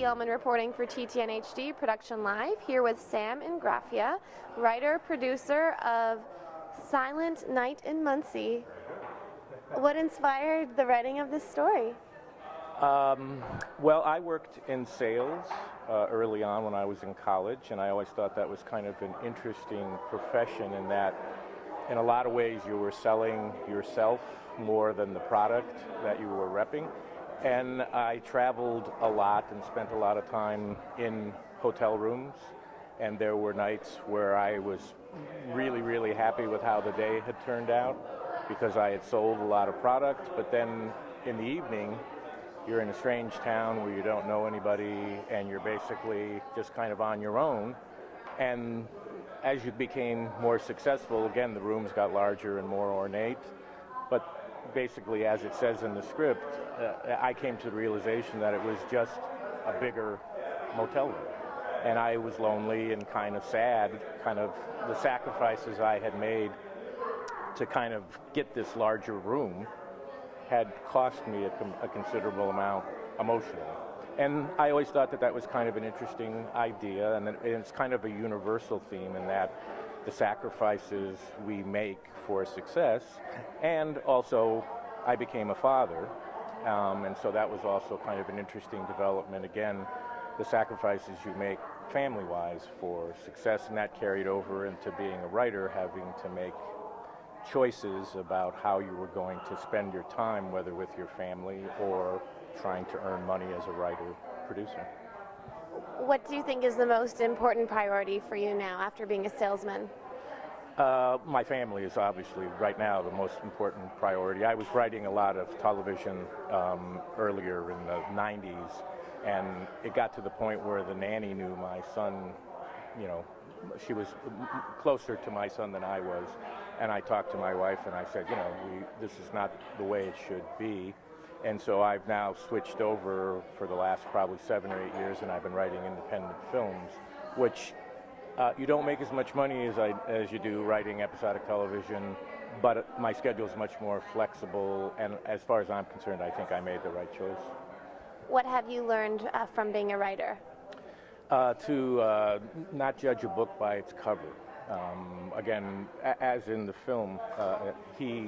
Katie Uhlmann reporting for TTN-HD Production Live, here with Sam Ingrafia, writer, producer of Silent Night in Muncie. What inspired the writing of this story? Well, I worked in sales early on when I was in college, and I always thought that was kind of an interesting profession in that in a lot of ways you were selling yourself more than the product that you were repping. And I traveled a lot and spent a lot of time in hotel rooms, and there were nights where I was really, really happy with how the day had turned out because I had sold a lot of product. But then in the evening, you're in a strange town where you don't know anybody and you're basically just kind of on your own. And as you became more successful, again, the rooms got larger and more ornate. But basically, as it says in the script, I came to the realization that it was just a bigger motel room. And I was lonely and kind of sad, kind of the sacrifices I had made to kind of get this larger room had cost me a considerable amount emotionally. And I always thought that that was kind of an interesting idea, and it's kind of a universal theme in that the sacrifices we make for success. And also, I became a father, and so that was also kind of an interesting development. Again, the sacrifices you make family-wise for success, and that carried over into being a writer, having to make choices about how you were going to spend your time, whether with your family or trying to earn money as a writer-producer. What do you think is the most important priority for you now after being a salesman? My family is obviously right now the most important priority. I was writing a lot of television earlier in the 90s, and it got to the point where the nanny knew my son, you know, she was closer to my son than I was, and I talked to my wife and I said, you know, this is not the way it should be. And so I've now switched over for the last probably 7 or 8 years, and I've been writing independent films, which you don't make as much money as you do writing episodic television, but my schedule is much more flexible, and as far as I'm concerned, I think I made the right choice. What have you learned from being a writer? To not judge a book by its cover. Again, as in the film, the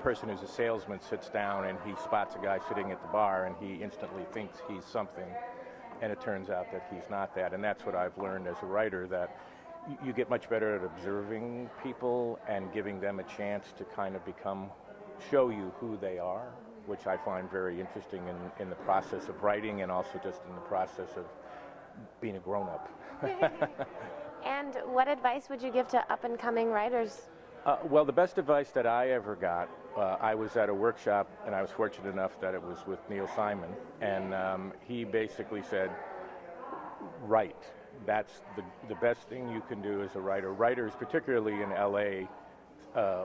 person who's a salesman sits down and he spots a guy sitting at the bar and he instantly thinks he's something, and it turns out that he's not that. And that's what I've learned as a writer, that you get much better at observing people and giving them a chance to kind of show you who they are, which I find very interesting in the process of writing and also just in the process of being a grown-up. And what advice would you give to up-and-coming writers? Well, the best advice that I ever got, I was at a workshop, and I was fortunate enough that it was with Neil Simon, and he basically said, write. That's the best thing you can do as a writer. Writers, particularly in LA,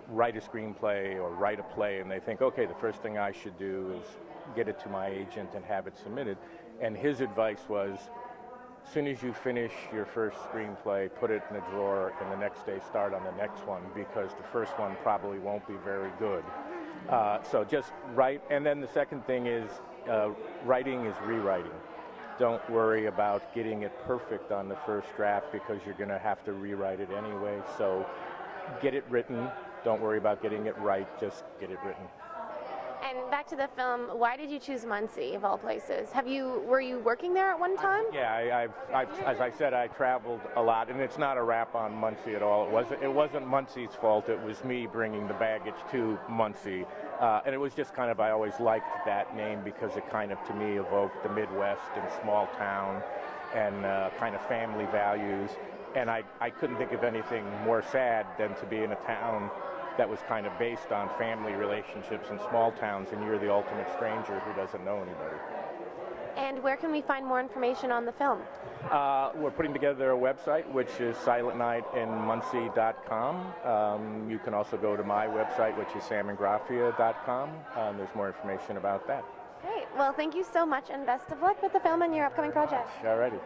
write a screenplay or write a play, and they think, okay, the first thing I should do is get it to my agent and have it submitted. And his advice was, as soon as you finish your first screenplay, put it in a drawer, and the next day start on the next one, because the first one probably won't be very good. So just write. And then the second thing is, writing is rewriting. Don't worry about getting it perfect on the first draft, because you're going to have to rewrite it anyway. So get it written. Don't worry about getting it right. Just get it written. And back to the film, why did you choose Muncie, of all places? Were you working there at one time? Yeah, as I said, I traveled a lot, and it's not a rap on Muncie at all. It wasn't Muncie's fault. It was me bringing the baggage to Muncie, and it was just kind of, I always liked that name because it kind of, to me, evoked the Midwest and small town and kind of family values. And I couldn't think of anything more sad than to be in a town that was kind of based on family relationships in small towns, and you're the ultimate stranger who doesn't know anybody. And where can we find more information on the film? We're putting together a website, which is silentnightinmuncie.com. You can also go to my website, which is samingraffia.com. There's more information about that. Great. Well, thank you so much, and best of luck with the film and your upcoming project. All righty.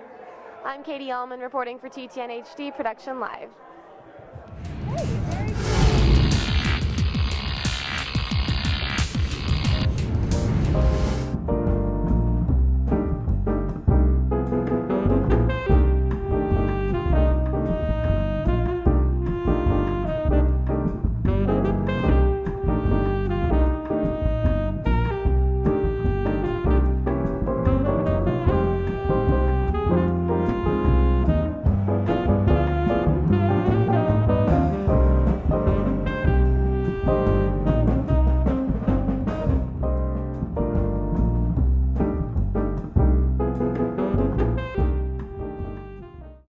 I'm Katie Uhlmann reporting for TTN-HD Production Live.